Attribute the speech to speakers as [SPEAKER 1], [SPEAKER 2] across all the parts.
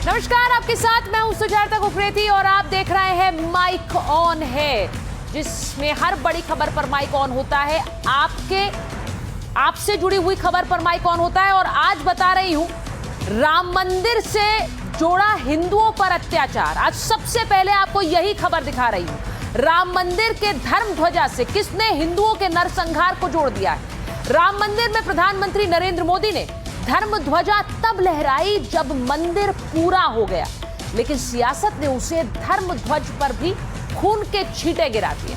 [SPEAKER 1] नमस्कार, आपके साथ मैं हूं सुजाता कुकरेती और आप देख रहे हैं माइक ऑन है, जिसमें हर बड़ी खबर पर माइक ऑन होता है। आपसे जुड़ी हुई खबर पर माइक ऑन होता है और आज बता रही हूं राम मंदिर से जोड़ा हिंदुओं पर अत्याचार। आज सबसे पहले आपको यही खबर दिखा रही हूं। राम मंदिर के धर्म ध्वजा से किसने हिंदुओं के नरसंहार को जोड़ दिया है। राम मंदिर में प्रधानमंत्री नरेंद्र मोदी ने धर्म ध्वजा तब लहराई जब मंदिर पूरा हो गया, लेकिन सियासत ने उसे धर्म ध्वज पर भी खून के छींटे गिरा दिए।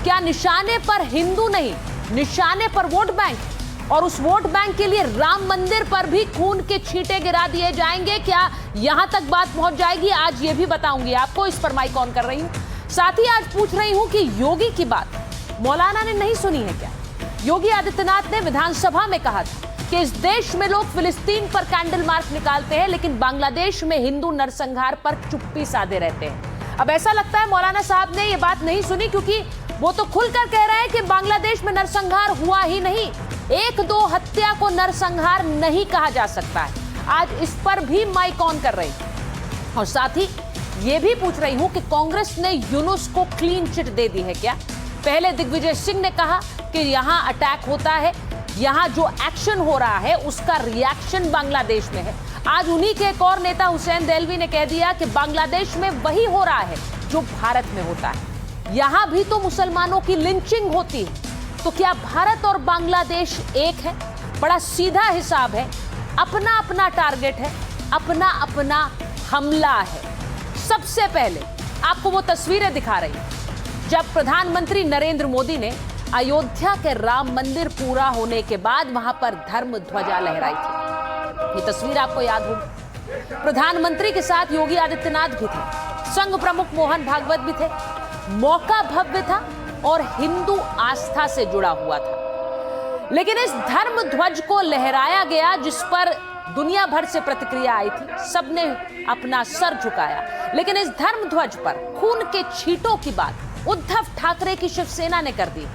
[SPEAKER 1] क्या निशाने पर हिंदू नहीं, निशाने पर वोट बैंक, और उस वोट बैंक के लिए राम मंदिर पर भी खून के छींटे गिरा दिए जाएंगे? क्या यहां तक बात पहुंच जाएगी? आज ये भी बताऊंगी आपको, इस पर माइक ऑन कर रही हूं। साथ ही आज पूछ रही हूं कि योगी की बात मौलाना ने नहीं सुनी है क्या? योगी आदित्यनाथ ने विधानसभा में कहा था कि इस देश में लोग फिलिस्तीन पर कैंडल मार्च निकालते हैं, लेकिन बांग्लादेश में हिंदू नरसंहार पर चुप्पी साधे रहते हैं। अब ऐसा लगता है मौलाना साहब ने ये बात नहीं सुनी, क्योंकि वो तो खुलकर कह रहे हैं कि बांग्लादेश में नरसंहार हुआ ही नहीं। 1-2 हत्या को नरसंहार नहीं कहा जा सकता है। आज इस पर भी माइक ऑन कर रही हूं और साथ ही ये भी पूछ रही हूं कि कांग्रेस ने यूनुस को क्लीन चिट दे दी है क्या? पहले दिग्विजय सिंह ने कहा कि यहां अटैक होता है, यहां जो एक्शन हो रहा है उसका रिएक्शन बांग्लादेश में है। आज उन्हीं के एक और नेता हुसैन देलवी ने कह दिया कि बांग्लादेश में वही हो रहा है जो भारत में होता है। यहां भी तो मुसलमानों की लिंचिंग होती है, तो क्या भारत और बांग्लादेश एक है? बड़ा सीधा हिसाब है, अपना अपना टारगेट है, अपना अपना हमला है। सबसे पहले आपको वो तस्वीरें दिखा रही हूं जब प्रधानमंत्री नरेंद्र मोदी ने अयोध्या के राम मंदिर पूरा होने के बाद वहां पर धर्म ध्वजा लहराई थी। ये तस्वीर आपको याद होगी। प्रधानमंत्री के साथ योगी आदित्यनाथ भी थे, संघ प्रमुख मोहन भागवत भी थे। मौका भव्य था और हिंदू आस्था से जुड़ा हुआ था, लेकिन इस धर्म ध्वज को लहराया गया जिस पर दुनिया भर से प्रतिक्रिया आई थी, सबने अपना सर झुकाया। लेकिन इस धर्म ध्वज पर खून के छींटों की बात उद्धव ठाकरे की शिवसेना ने कर दी।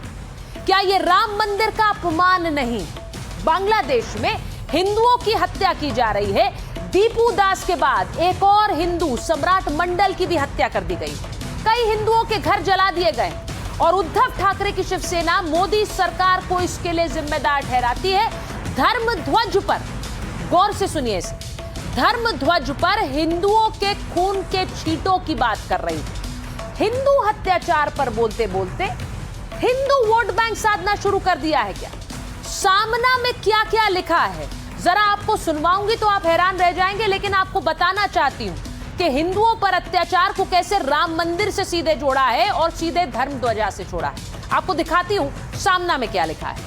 [SPEAKER 1] क्या ये राम मंदिर का अपमान नहीं? बांग्लादेश में हिंदुओं की हत्या की जा रही है। दीपू दास के बाद एक और हिंदू सम्राट मंडल की भी हत्या कर दी गई। कई हिंदुओं के घर जला दिए गए और उद्धव ठाकरे की शिवसेना मोदी सरकार को इसके लिए जिम्मेदार ठहराती है। धर्म ध्वज पर गौर से सुनिए इसे, धर्म ध्वज पर हिंदुओं के खून के छींटों की बात कर रही है। हिंदू अत्याचार पर बोलते बोलते हिंदू वोट बैंक साधना शुरू कर दिया है क्या? सामना में क्या क्या लिखा है जरा आपको सुनवाऊंगी तो आप हैरान रह जाएंगे, लेकिन आपको बताना चाहती हूं कि हिंदुओं पर अत्याचार को कैसे राम मंदिर से सीधे जोड़ा है और सीधे धर्म ध्वजा से जोड़ा है। आपको दिखाती हूं सामना में क्या लिखा है।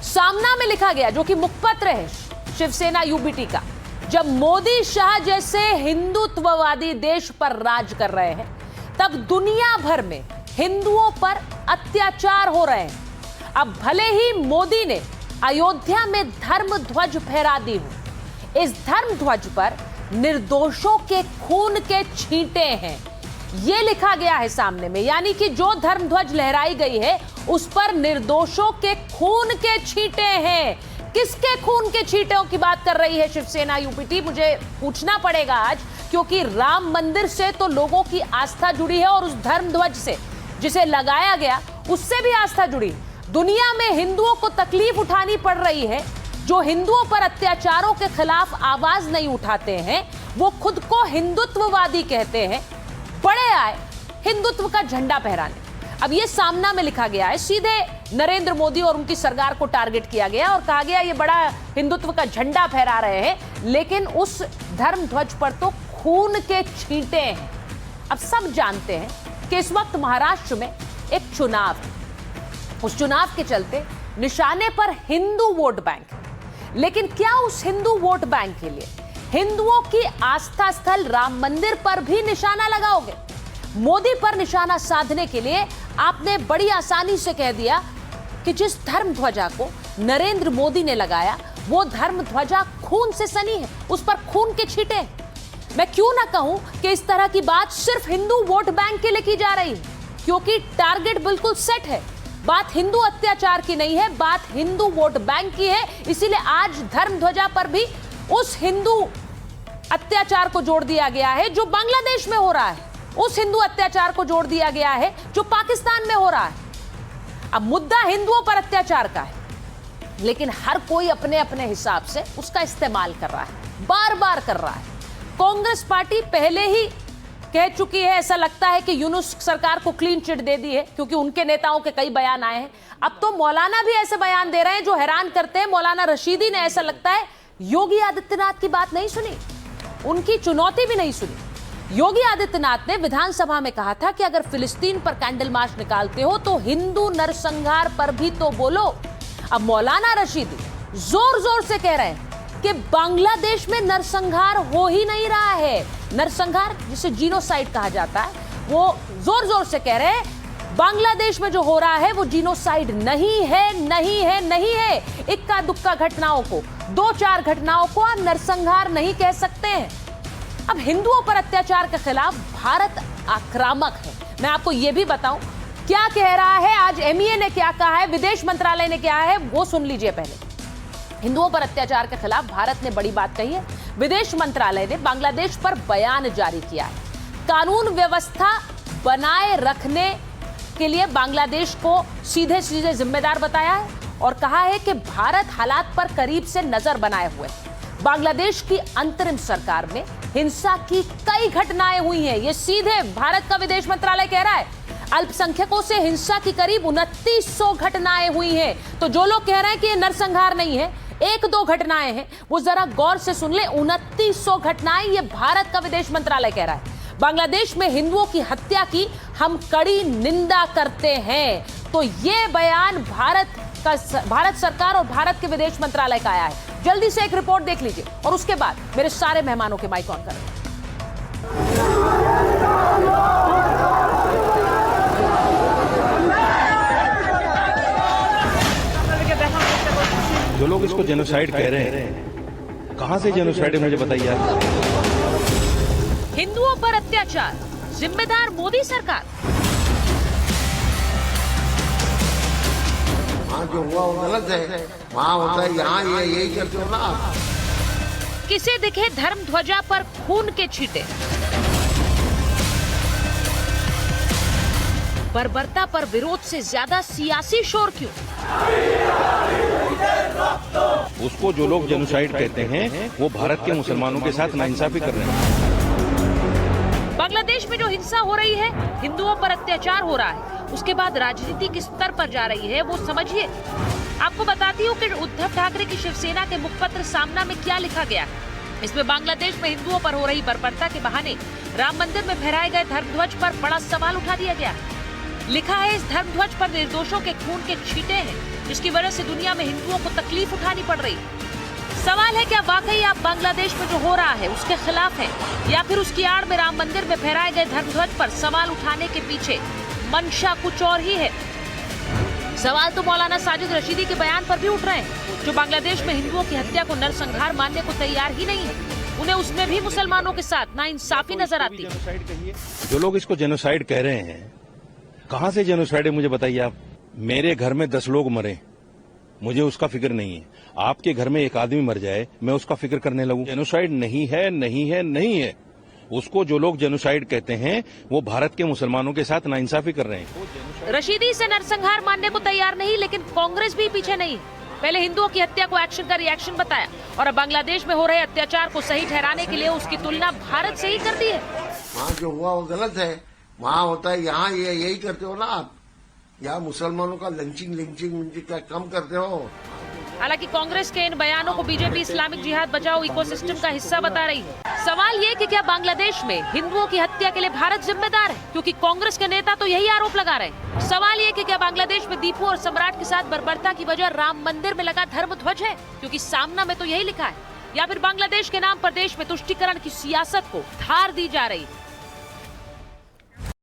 [SPEAKER 1] सामना में लिखा गया, जो कि मुखपत्र है शिवसेना यूबीटी का, जब मोदी शाह जैसे हिंदुत्ववादी देश पर राज कर रहे हैं तब दुनिया भर में हिंदुओं पर अत्याचार हो रहे हैं। अब भले ही मोदी ने अयोध्या में धर्म ध्वज फहरा दी हो, इस धर्म ध्वज पर निर्दोषों के खून के छींटे हैं, यह लिखा गया है सामने में। यानी कि जो धर्म ध्वज लहराई गई है उस पर निर्दोषों के खून के छींटे हैं। किसके खून के छींटों की बात कर रही है शिवसेना यूपीटी? मुझे पूछना पड़ेगा आज, क्योंकि राम मंदिर से तो लोगों की आस्था जुड़ी है और उस धर्म ध्वज से जिसे लगाया गया उससे भी आस्था जुड़ी। दुनिया में हिंदुओं को तकलीफ उठानी पड़ रही है, जो हिंदुओं पर अत्याचारों के खिलाफ आवाज नहीं उठाते हैं वो खुद को हिंदुत्ववादी कहते हैं, बड़े आए हिंदुत्व का झंडा फहराने। अब ये सामना में लिखा गया है, सीधे नरेंद्र मोदी और उनकी सरकार को टारगेट किया गया और कहा गया ये बड़ा हिंदुत्व का झंडा फहरा रहे हैं, लेकिन उस धर्म ध्वज पर तो खून के छींटे हैं। अब सब जानते हैं कि इस वक्त महाराष्ट्र में एक चुनाव है, उस चुनाव के चलते निशाने पर हिंदू वोट बैंक है। लेकिन क्या उस हिंदू वोट बैंक के लिए हिंदुओं की आस्था स्थल राम मंदिर पर भी निशाना लगाओगे? मोदी पर निशाना साधने के लिए आपने बड़ी आसानी से कह दिया कि जिस धर्म ध्वजा को नरेंद्र मोदी ने लगाया वो धर्म ध्वजा खून से सनी है, उस पर खून के छींटे। मैं क्यों ना कहूं कि इस तरह की बात सिर्फ हिंदू वोट बैंक के लिए की जा रही है, क्योंकि टारगेट बिल्कुल सेट है। बात हिंदू अत्याचार की नहीं है, बात हिंदू वोट बैंक की है। इसीलिए आज धर्म ध्वजा पर भी उस हिंदू अत्याचार को जोड़ दिया गया है जो बांग्लादेश में हो रहा है, उस हिंदू अत्याचार को जोड़ दिया गया है जो पाकिस्तान में हो रहा है। अब मुद्दा हिंदुओं पर अत्याचार का है, लेकिन हर कोई अपने अपने हिसाब से उसका इस्तेमाल कर रहा है, बार बार कर रहा है। कांग्रेस पार्टी पहले ही कह चुकी है, ऐसा लगता है कि यूनुस सरकार को क्लीन चिट दे दी है, क्योंकि उनके नेताओं के कई बयान आए हैं। अब तो मौलाना भी ऐसे बयान दे रहे हैं जो हैरान करते हैं। मौलाना रशीदी ने, ऐसा लगता है, योगी आदित्यनाथ की बात नहीं सुनी, उनकी चुनौती भी नहीं सुनी। योगी आदित्यनाथ ने विधानसभा में कहा था कि अगर फिलिस्तीन पर कैंडल मार्च निकालते हो तो हिंदू नरसंहार पर भी तो बोलो। अब मौलाना रशीदी जोर जोर से कह रहे हैं कि बांग्लादेश में नरसंहार हो ही नहीं रहा है। नरसंहार जिसे जीनोसाइड कहा जाता है, वो जोर जोर से कह रहे हैं बांग्लादेश में जो हो रहा है वो जीनोसाइड नहीं है, नहीं है, नहीं है। इक्का दुक्का घटनाओं को, 2-4 घटनाओं को आप नरसंहार नहीं कह सकते हैं। अब हिंदुओं पर अत्याचार के खिलाफ भारत आक्रामक है। मैं आपको यह भी बताऊं क्या कह रहा है आज एमईए ने, क्या कहा है, विदेश मंत्रालय ने क्या है, वो सुन लीजिए पहले। हिंदुओं पर अत्याचार के खिलाफ भारत ने बड़ी बात कही है। विदेश मंत्रालय ने बांग्लादेश पर बयान जारी किया है। कानून व्यवस्था बनाए रखने के लिए बांग्लादेश को सीधे सीधे जिम्मेदार बताया है और कहा है कि भारत हालात पर करीब से नजर बनाए हुए है। बांग्लादेश की अंतरिम सरकार में हिंसा की कई घटनाएं हुई हैं, ये सीधे भारत का विदेश मंत्रालय कह रहा है। अल्पसंख्यकों से हिंसा की करीब 2900 घटनाएं हुई हैं। तो जो लोग कह रहे हैं कि ये नरसंहार नहीं है, 1-2 घटनाएं हैं, वो जरा गौर से सुन ले। 2900 घटनाएं, ये भारत का विदेश मंत्रालय कह रहा है। बांग्लादेश में हिंदुओं की हत्या की हम कड़ी निंदा करते हैं। तो ये बयान भारत सरकार और भारत के विदेश मंत्रालय का आया है। जल्दी से एक रिपोर्ट देख लीजिए और उसके बाद मेरे सारे मेहमानों के माइक ऑन करें।
[SPEAKER 2] जो लोग इसको जेनोसाइड कह रहे हैं, कहां से जेनोसाइड है मुझे बताइए आप।
[SPEAKER 1] हिंदुओं पर अत्याचार जिम्मेदार मोदी सरकार।
[SPEAKER 3] वहाँ जो हुआ वो गलत है, वहाँ होता है, यहाँ ये यही करते हो ना।
[SPEAKER 1] किसे दिखे धर्म ध्वजा पर खून के छींटे, बर्बरता पर विरोध से ज्यादा सियासी शोर क्यों?
[SPEAKER 2] उसको जो लोग जेनोसाइड कहते हैं वो भारत के मुसलमानों के साथ नाइंसाफी कर रहे हैं।
[SPEAKER 1] बांग्लादेश में जो हिंसा हो रही है, हिंदुओं पर अत्याचार हो रहा है, उसके बाद राजनीति किस स्तर पर जा रही है वो समझिए। आपको बताती हूँ कि उद्धव ठाकरे की शिवसेना के मुखपत्र सामना में क्या लिखा गया है। इसमें बांग्लादेश में हिंदुओं पर हो रही बर्बरता के बहाने राम मंदिर में फहराए गए धर्मध्वज पर बड़ा सवाल उठा दिया गया है। लिखा है इस धर्मध्वज पर निर्दोषों के खून के छींटे हैं, जिसकी वजह से दुनिया में हिंदुओं को तकलीफ उठानी पड़ रही है। सवाल है क्या वाकई आप बांग्लादेश में जो हो रहा है उसके खिलाफ हैं, या फिर उसकी आड़ में राम मंदिर में फहराए गए धर्मध्वज पर सवाल उठाने के पीछे मंशा कुछ और ही है। सवाल तो मौलाना साजिद रशीदी के बयान पर भी उठ रहे हैं, जो बांग्लादेश में हिंदुओं की हत्या को नरसंहार मानने को तैयार ही नहीं है। उन्हें उसमें भी मुसलमानों के साथ नाइंसाफी नजर आती है।
[SPEAKER 2] जो लोग इसको जेनोसाइड कह रहे हैं, कहां से जेनोसाइड है मुझे बताइए आप। मेरे घर में 10 लोग मरे, मुझे उसका फिक्र नहीं है। आपके घर में एक आदमी मर जाए, मैं उसका फिक्र करने लगूं। जेनोसाइड नहीं है, नहीं है, नहीं है। उसको जो लोग जेनोसाइड कहते हैं वो भारत के मुसलमानों के साथ नाइंसाफी कर रहे हैं।
[SPEAKER 1] रशीदी से नरसंहार मानने को तैयार नहीं, लेकिन कांग्रेस भी पीछे नहीं। पहले हिंदुओं की हत्या को एक्शन का रिएक्शन बताया और अब बांग्लादेश में हो रहे अत्याचार को सही ठहराने के लिए उसकी तुलना भारत से ही कर दी है।
[SPEAKER 3] वहाँ जो हुआ वो गलत है, वहाँ होता है, यहाँ ये यही करते हो ना आप। यहाँ मुसलमानों का लिंचिंग का कम करते हो।
[SPEAKER 1] हालांकि कांग्रेस के इन बयानों को बीजेपी इस्लामिक जिहाद बचाओ इकोसिस्टम का हिस्सा बता रही है। सवाल ये कि क्या बांग्लादेश में हिंदुओं की हत्या के लिए भारत जिम्मेदार है, क्योंकि कांग्रेस के नेता तो यही आरोप लगा रहे हैं। सवाल ये कि क्या बांग्लादेश में दीपू और सम्राट के साथ बर्बरता की वजह राम मंदिर में लगा धर्म ध्वज है, क्योंकि सामना में तो यही लिखा है, या फिर बांग्लादेश के नाम पर देश में तुष्टीकरण की सियासत को धार दी जा रही है।